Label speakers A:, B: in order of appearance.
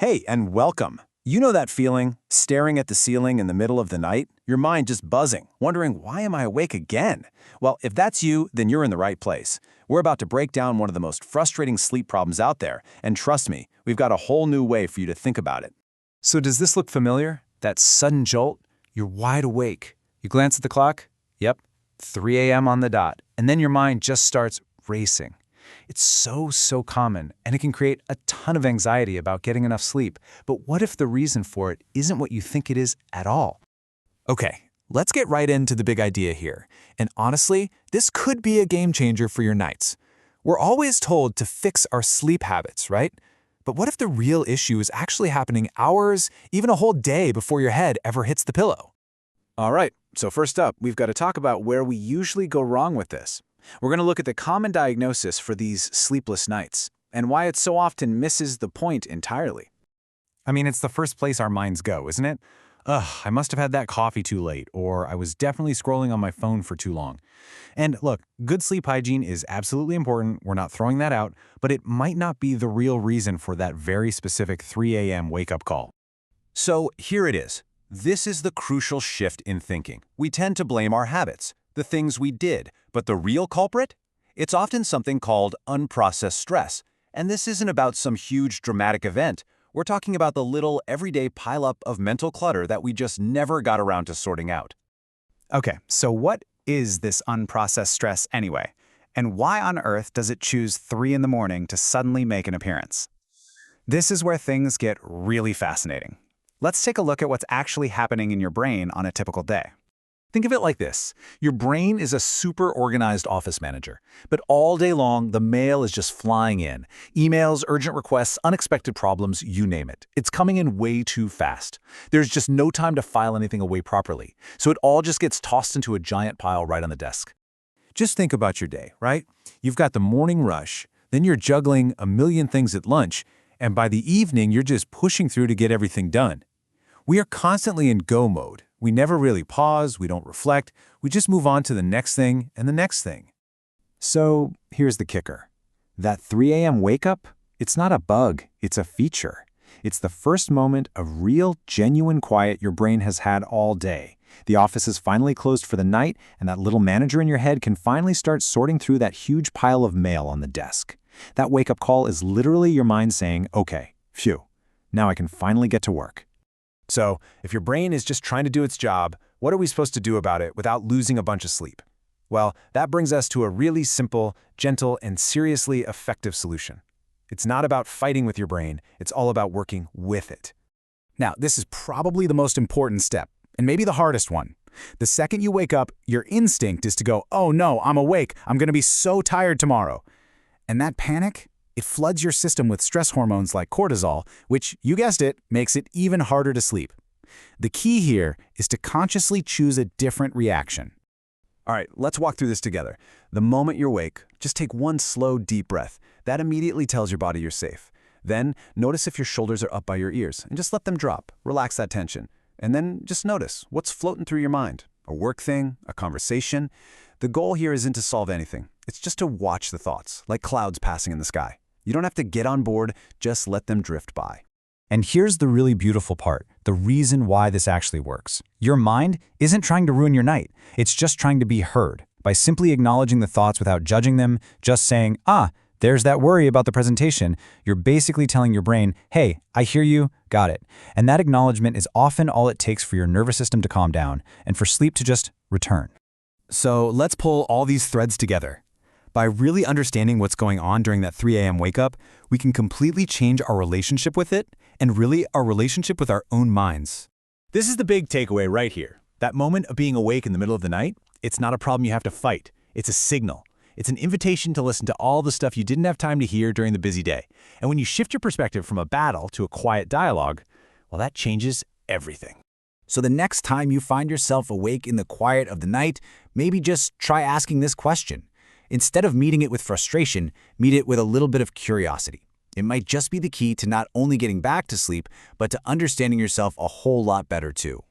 A: Hey, and welcome. You know that feeling, staring at the ceiling in the middle of the night, your mind just buzzing, wondering, why am I awake again? Well, if that's you, then you're in the right place. We're about to break down one of the most frustrating sleep problems out there, and trust me, we've got a whole new way for you to think about it.
B: So does this look familiar? That sudden jolt? You're wide awake. You glance at the clock? Yep, 3 a.m. on the dot. And then your mind just starts racing. It's so common, and it can create a ton of anxiety about getting enough sleep. But what if the reason for it isn't what you think it is at all?
C: Okay, let's get right into the big idea here. And honestly, this could be a game changer for your nights. We're always told to fix our sleep habits, right? But what if the real issue is actually happening hours, even a whole day before your head ever hits the pillow?
A: All right, so first up, we've got to talk about where we usually go wrong with this. We're going to look at the common diagnosis for these sleepless nights and why it so often misses the point entirely.
B: I mean, it's the first place our minds go, isn't it? I must have had that coffee too late, or I was definitely scrolling on my phone for too long. And look, good sleep hygiene is absolutely important, we're not throwing that out, but it might not be the real reason for that very specific 3 a.m. wake-up call.
A: So here it is. This is the crucial shift in thinking. We tend to blame our habits, the things we did, but the real culprit? It's often something called unprocessed stress. And this isn't about some huge dramatic event. We're talking about the little everyday pileup of mental clutter that we just never got around to sorting out.
D: Okay, so what is this unprocessed stress anyway? And why on earth does it choose 3 in the morning to suddenly make an appearance? This is where things get really fascinating. Let's take a look at what's actually happening in your brain on a typical day.
C: Think of it like this. Your brain is a super organized office manager, but all day long, the mail is just flying in. Emails, urgent requests, unexpected problems, you name it. It's coming in way too fast. There's just no time to file anything away properly, so it all just gets tossed into a giant pile right on the desk.
A: Just think about your day, right? You've got the morning rush, then you're juggling a million things at lunch, and by the evening, you're just pushing through to get everything done. We are constantly in go mode. We never really pause, we don't reflect, we just move on to the next thing and the next thing.
D: So here's the kicker. That 3 a.m. wake-up, it's not a bug, it's a feature. It's the first moment of real, genuine quiet your brain has had all day. The office is finally closed for the night, and that little manager in your head can finally start sorting through that huge pile of mail on the desk. That wake-up call is literally your mind saying, okay, phew, now I can finally get to work.
A: So, if your brain is just trying to do its job, what are we supposed to do about it without losing a bunch of sleep? Well, that brings us to a really simple, gentle, and seriously effective solution. It's not about fighting with your brain, it's all about working with it.
D: Now, this is probably the most important step, and maybe the hardest one. The second you wake up, your instinct is to go, oh no, I'm awake, I'm going to be so tired tomorrow. And that panic? It floods your system with stress hormones like cortisol, which, you guessed it, makes it even harder to sleep. The key here is to consciously choose a different reaction.
A: All right, let's walk through this together. The moment you're awake, just take one slow, deep breath. That immediately tells your body you're safe. Then, notice if your shoulders are up by your ears, and just let them drop. Relax that tension. And then just notice what's floating through your mind. A work thing, a conversation. The goal here isn't to solve anything. It's just to watch the thoughts, like clouds passing in the sky. You don't have to get on board, just let them drift by.
B: And here's the really beautiful part, the reason why this actually works. Your mind isn't trying to ruin your night. It's just trying to be heard. By simply acknowledging the thoughts without judging them, just saying, there's that worry about the presentation, you're basically telling your brain, hey, I hear you, got it. And that acknowledgement is often all it takes for your nervous system to calm down and for sleep to just return.
C: So let's pull all these threads together. By really understanding what's going on during that 3 a.m. wake-up, we can completely change our relationship with it and really our relationship with our own minds.
A: This is the big takeaway right here. That moment of being awake in the middle of the night, it's not a problem you have to fight. It's a signal. It's an invitation to listen to all the stuff you didn't have time to hear during the busy day. And when you shift your perspective from a battle to a quiet dialogue, well, that changes everything.
D: So the next time you find yourself awake in the quiet of the night, maybe just try asking this question. Instead of meeting it with frustration, meet it with a little bit of curiosity. It might just be the key to not only getting back to sleep, but to understanding yourself a whole lot better too.